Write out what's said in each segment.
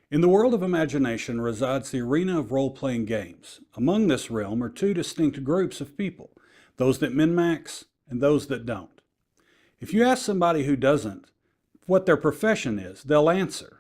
In the world of imagination resides the arena of role-playing games. Among this realm are two distinct groups of people, those that min-max and those that don't. If you ask somebody who doesn't what their profession is, they'll answer,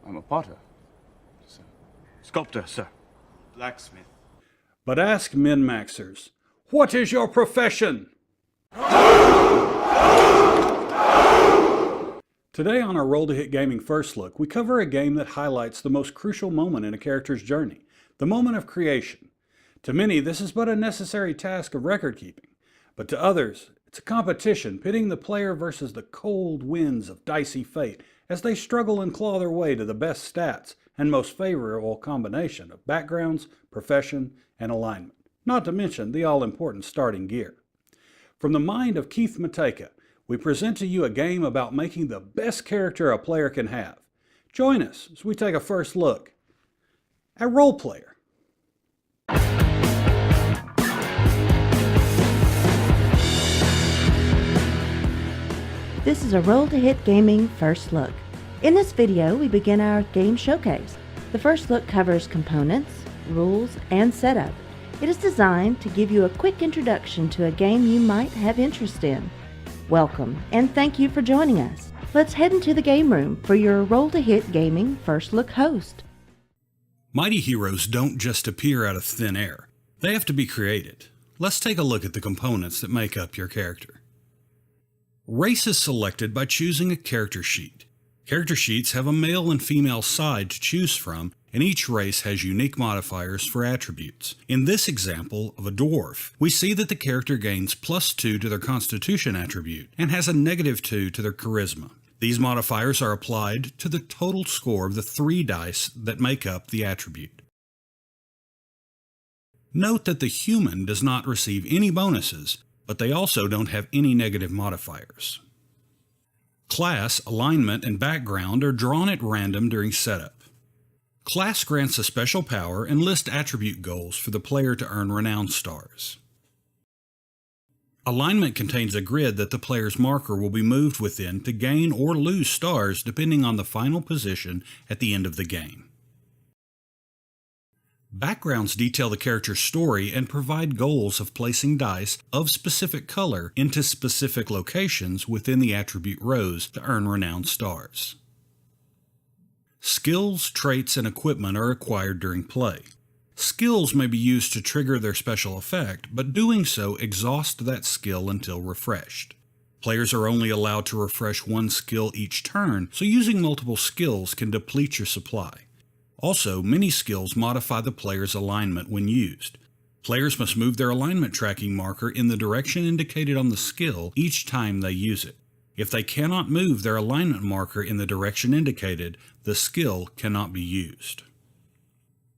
I'm a potter, sir. Sculptor, sir. Blacksmith. But ask min-maxers, what is your profession? Today on our Roll to Hit Gaming First Look, we cover a game that highlights the most crucial moment in a character's journey, the moment of creation. To many, this is but a necessary task of record keeping, but to others, it's a competition pitting the player versus the cold winds of dicey fate as they struggle and claw their way to the best stats and most favorable combination of backgrounds, profession, and alignment, not to mention the all-important starting gear. From the mind of Keith Matejka, we present to you a game about making the best character a player can have. Join us as we take a first look at Role Player. This is a Roll to Hit Gaming First Look. In this video, we begin our game showcase. The first look covers components, rules, and setup. It is designed to give you a quick introduction to a game you might have interest in. Welcome, and thank you for joining us. Let's head into the game room for your Roll to Hit Gaming First Look host. Mighty heroes don't just appear out of thin air. They have to be created. Let's take a look at the components that make up your character. Race is selected by choosing a character sheet. Character sheets have a male and female side to choose from, and each race has unique modifiers for attributes. In this example of a dwarf, we see that the character gains +2 to their constitution attribute and has a -2 to their charisma. These modifiers are applied to the total score of the 3 dice that make up the attribute. Note that the human does not receive any bonuses, but they also don't have any negative modifiers. Class, alignment, and background are drawn at random during setup. Class grants a special power and lists attribute goals for the player to earn renown stars. Alignment contains a grid that the player's marker will be moved within to gain or lose stars depending on the final position at the end of the game. Backgrounds detail the character's story and provide goals of placing dice of specific color into specific locations within the attribute rows to earn renown stars. Skills, traits, and equipment are acquired during play. Skills may be used to trigger their special effect, but doing so exhausts that skill until refreshed. Players are only allowed to refresh one skill each turn, so using multiple skills can deplete your supply. Also, many skills modify the player's alignment when used. Players must move their alignment tracking marker in the direction indicated on the skill each time they use it. If they cannot move their alignment marker in the direction indicated, the skill cannot be used.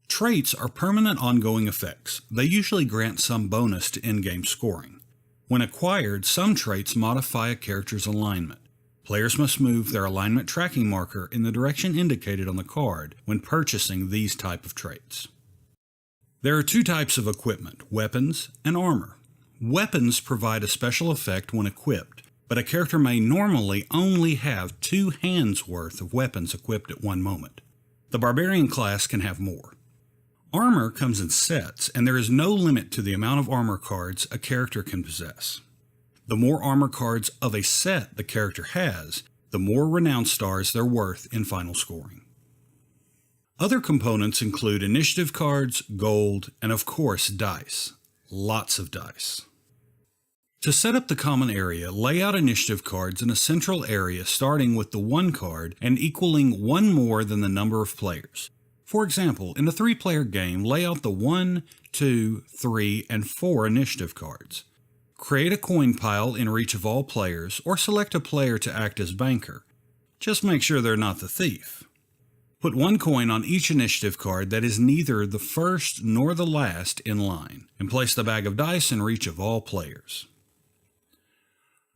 Traits are permanent ongoing effects. They usually grant some bonus to in-game scoring. When acquired, some traits modify a character's alignment. Players must move their alignment tracking marker in the direction indicated on the card when purchasing these type of traits. There are 2 types of equipment, weapons and armor. Weapons provide a special effect when equipped, but a character may normally only have 2 hands worth of weapons equipped at one moment. The barbarian class can have more. Armor comes in sets, and there is no limit to the amount of armor cards a character can possess. The more armor cards of a set the character has, the more renown stars they're worth in final scoring. Other components include initiative cards, gold, and of course dice. Lots of dice. To set up the common area, lay out initiative cards in a central area starting with the 1 card and equaling 1 more than the number of players. For example, in a 3-player game, lay out the 1, 2, 3, and 4 initiative cards. Create a coin pile in reach of all players, or select a player to act as banker. Just make sure they're not the thief. Put 1 coin on each initiative card that is neither the first nor the last in line, and place the bag of dice in reach of all players.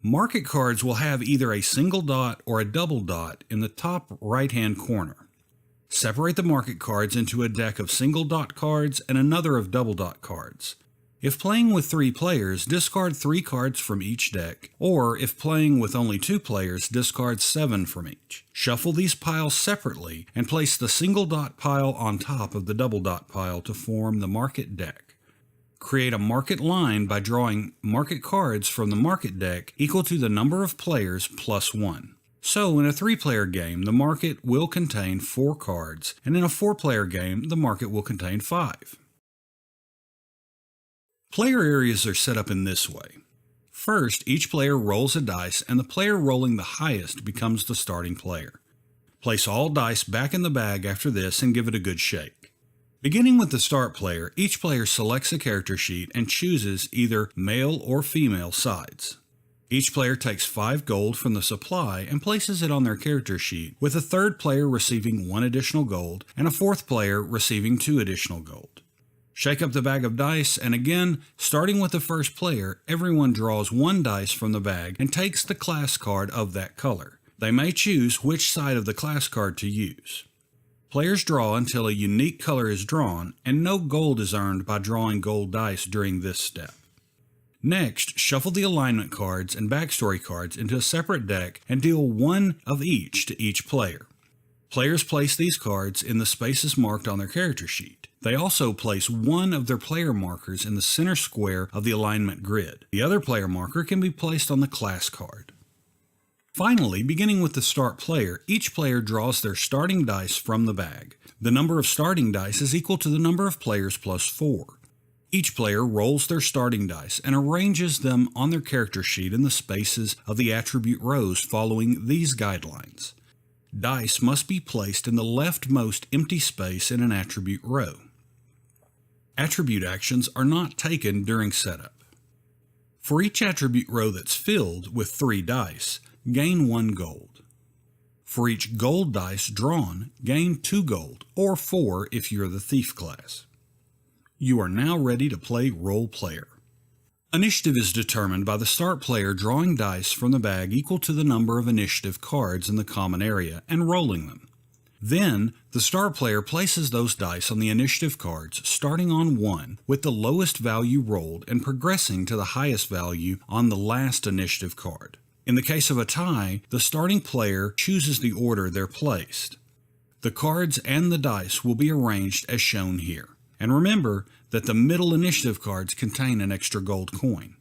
Market cards will have either a single dot or a double dot in the top right-hand corner. Separate the market cards into a deck of single dot cards and another of double dot cards. If playing with 3 players, discard 3 cards from each deck, or if playing with only 2 players, discard 7 from each. Shuffle these piles separately and place the single dot pile on top of the double dot pile to form the market deck. Create a market line by drawing market cards from the market deck equal to the number of players plus 1. So in a 3-player game, the market will contain 4 cards, and in a 4-player game, the market will contain 5. Player areas are set up in this way. First, each player rolls a dice, and the player rolling the highest becomes the starting player. Place all dice back in the bag after this and give it a good shake. Beginning with the start player, each player selects a character sheet and chooses either male or female sides. Each player takes 5 gold from the supply and places it on their character sheet, with a 3rd player receiving 1 additional gold and a 4th player receiving 2 additional gold. Shake up the bag of dice, and again, starting with the first player, everyone draws 1 dice from the bag and takes the class card of that color. They may choose which side of the class card to use. Players draw until a unique color is drawn, and no gold is earned by drawing gold dice during this step. Next, shuffle the alignment cards and backstory cards into a separate deck and deal 1 of each to each player. Players place these cards in the spaces marked on their character sheet. They also place 1 of their player markers in the center square of the alignment grid. The other player marker can be placed on the class card. Finally, beginning with the start player, each player draws their starting dice from the bag. The number of starting dice is equal to the number of players plus 4. Each player rolls their starting dice and arranges them on their character sheet in the spaces of the attribute rows following these guidelines. Dice must be placed in the leftmost empty space in an attribute row. Attribute actions are not taken during setup. For each attribute row that's filled with 3 dice, gain 1 gold. For each gold dice drawn, gain 2 gold, or 4 if you're the thief class. You are now ready to play role player. Initiative is determined by the start player drawing dice from the bag equal to the number of initiative cards in the common area and rolling them. Then, the start player places those dice on the initiative cards starting on 1 with the lowest value rolled and progressing to the highest value on the last initiative card. In the case of a tie, the starting player chooses the order they're placed. The cards and the dice will be arranged as shown here. And remember that the middle initiative cards contain an extra gold coin.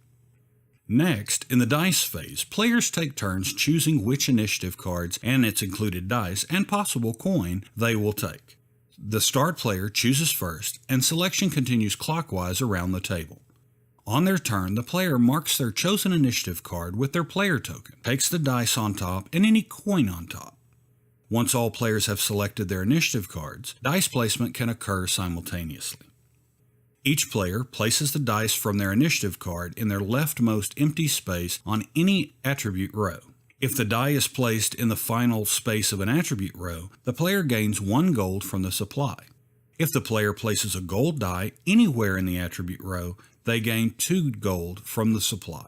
Next, in the dice phase, players take turns choosing which initiative cards and its included dice and possible coin they will take. The start player chooses first, and selection continues clockwise around the table. On their turn, the player marks their chosen initiative card with their player token, takes the dice on top and any coin on top. Once all players have selected their initiative cards, dice placement can occur simultaneously. Each player places the dice from their initiative card in their leftmost empty space on any attribute row. If the die is placed in the final space of an attribute row, the player gains 1 gold from the supply. If the player places a gold die anywhere in the attribute row, they gain 2 gold from the supply.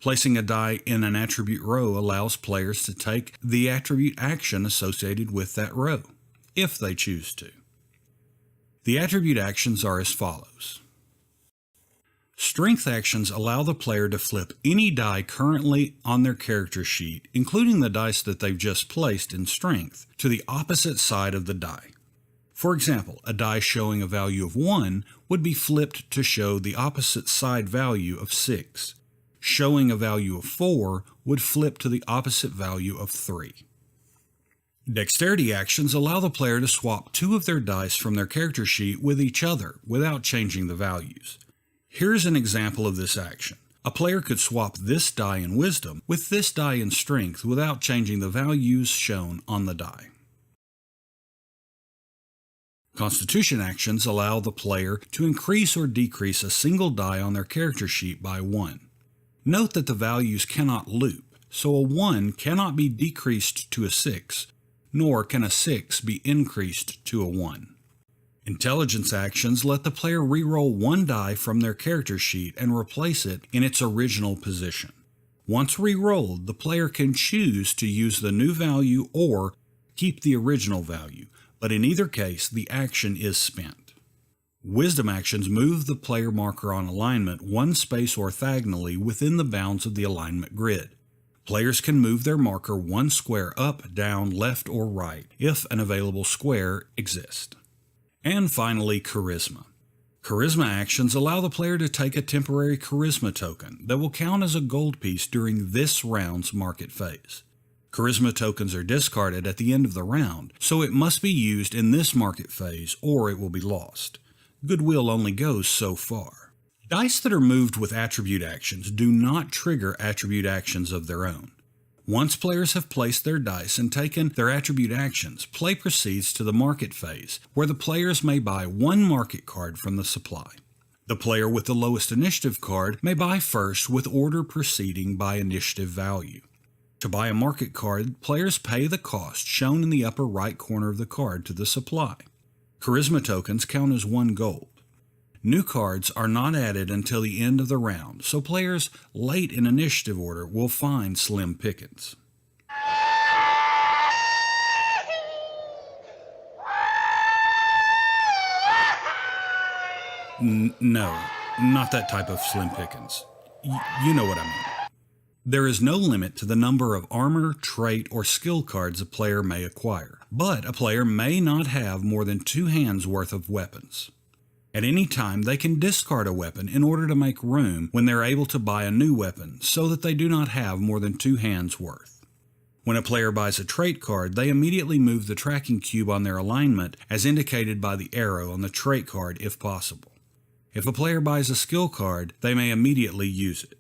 Placing a die in an attribute row allows players to take the attribute action associated with that row, if they choose to. The attribute actions are as follows. Strength actions allow the player to flip any die currently on their character sheet, including the dice that they've just placed in strength, to the opposite side of the die. For example, a die showing a value of 1 would be flipped to show the opposite side value of 6. Showing a value of 4 would flip to the opposite value of 3. Dexterity actions allow the player to swap 2 of their dice from their character sheet with each other without changing the values. Here's an example of this action. A player could swap this die in Wisdom with this die in Strength without changing the values shown on the die. Constitution actions allow the player to increase or decrease a single die on their character sheet by 1. Note that the values cannot loop, so a 1 cannot be decreased to a 6, nor can a 6 be increased to a 1. Intelligence actions let the player re-roll 1 die from their character sheet and replace it in its original position. Once re-rolled, the player can choose to use the new value or keep the original value, but in either case, the action is spent. Wisdom actions move the player marker on alignment one space orthogonally within the bounds of the alignment grid. Players can move their marker one square up, down, left, or right if an available square exists. And finally, Charisma. Charisma actions allow the player to take a temporary Charisma token that will count as a gold piece during this round's market phase. Charisma tokens are discarded at the end of the round, so it must be used in this market phase or it will be lost. Goodwill only goes so far. Dice that are moved with attribute actions do not trigger attribute actions of their own. Once players have placed their dice and taken their attribute actions, play proceeds to the market phase, where the players may buy one market card from the supply. The player with the lowest initiative card may buy first with order proceeding by initiative value. To buy a market card, players pay the cost shown in the upper right corner of the card to the supply. Charisma tokens count as 1 gold. New cards are not added until the end of the round, so players late in initiative order will find slim pickings. No, not that type of slim pickings. You know what I mean. There is no limit to the number of armor, trait, or skill cards a player may acquire, but a player may not have more than 2 hands worth of weapons. At any time, they can discard a weapon in order to make room when they're able to buy a new weapon so that they do not have more than 2 hands worth. When a player buys a trait card, they immediately move the tracking cube on their alignment as indicated by the arrow on the trait card if possible. If a player buys a skill card, they may immediately use it.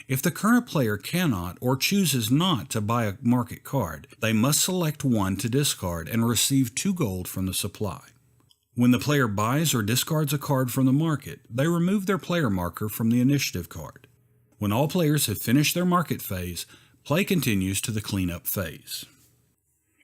If the current player cannot or chooses not to buy a market card, they must select one to discard and receive 2 gold from the supply. When the player buys or discards a card from the market, they remove their player marker from the initiative card. When all players have finished their market phase, play continues to the cleanup phase.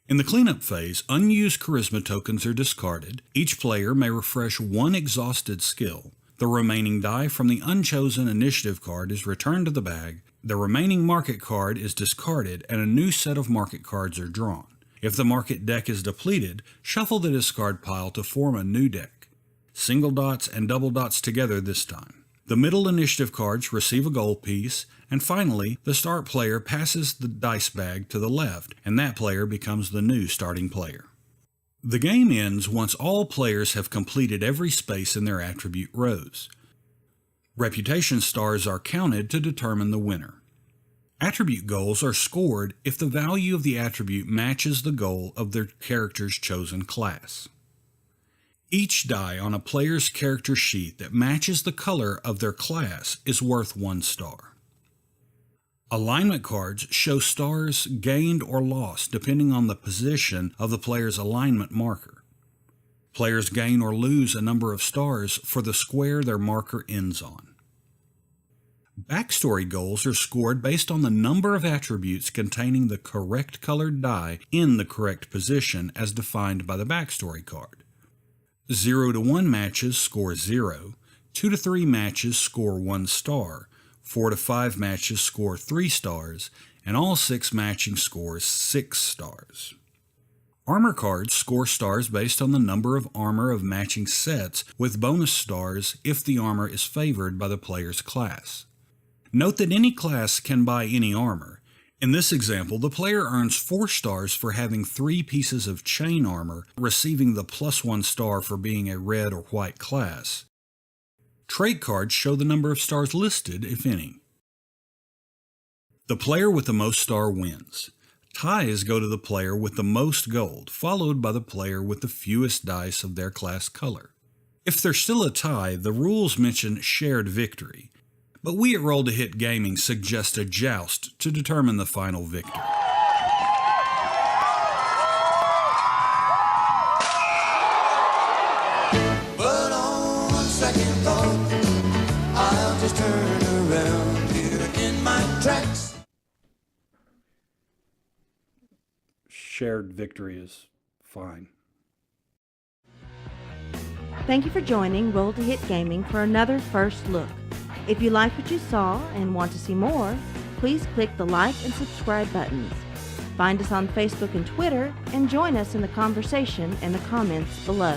In the cleanup phase, unused charisma tokens are discarded. Each player may refresh 1 exhausted skill. The remaining die from the unchosen initiative card is returned to the bag, the remaining market card is discarded, and a new set of market cards are drawn. If the market deck is depleted, shuffle the discard pile to form a new deck. Single dots and double dots together this time. The middle initiative cards receive a gold piece, and finally, the start player passes the dice bag to the left, and that player becomes the new starting player. The game ends once all players have completed every space in their attribute rows. Reputation stars are counted to determine the winner. Attribute goals are scored if the value of the attribute matches the goal of their character's chosen class. Each die on a player's character sheet that matches the color of their class is worth 1 star. Alignment cards show stars gained or lost depending on the position of the player's alignment marker. Players gain or lose a number of stars for the square their marker ends on. Backstory goals are scored based on the number of attributes containing the correct colored die in the correct position as defined by the backstory card. 0 to 1 matches score 0, 2 to 3 matches score 1 star, 4 to 5 matches score 3 stars, and all 6 matching scores 6 stars. Armor cards score stars based on the number of armor of matching sets with bonus stars if the armor is favored by the player's class. Note that any class can buy any armor. In this example, the player earns 4 stars for having 3 pieces of chain armor, receiving the +1 star for being a red or white class. Trait cards show the number of stars listed, if any. The player with the most star wins. Ties go to the player with the most gold, followed by the player with the fewest dice of their class color. If there's still a tie, the rules mention shared victory, but we at Roll to Hit Gaming suggest a joust to determine the final victor. But on second thought, I'll just turn around here in my tracks. Shared victory is fine. Thank you for joining Roll to Hit Gaming for another First Look. If you like what you saw and want to see more, please click the like and subscribe buttons. Find us on Facebook and Twitter, and join us in the conversation in the comments below.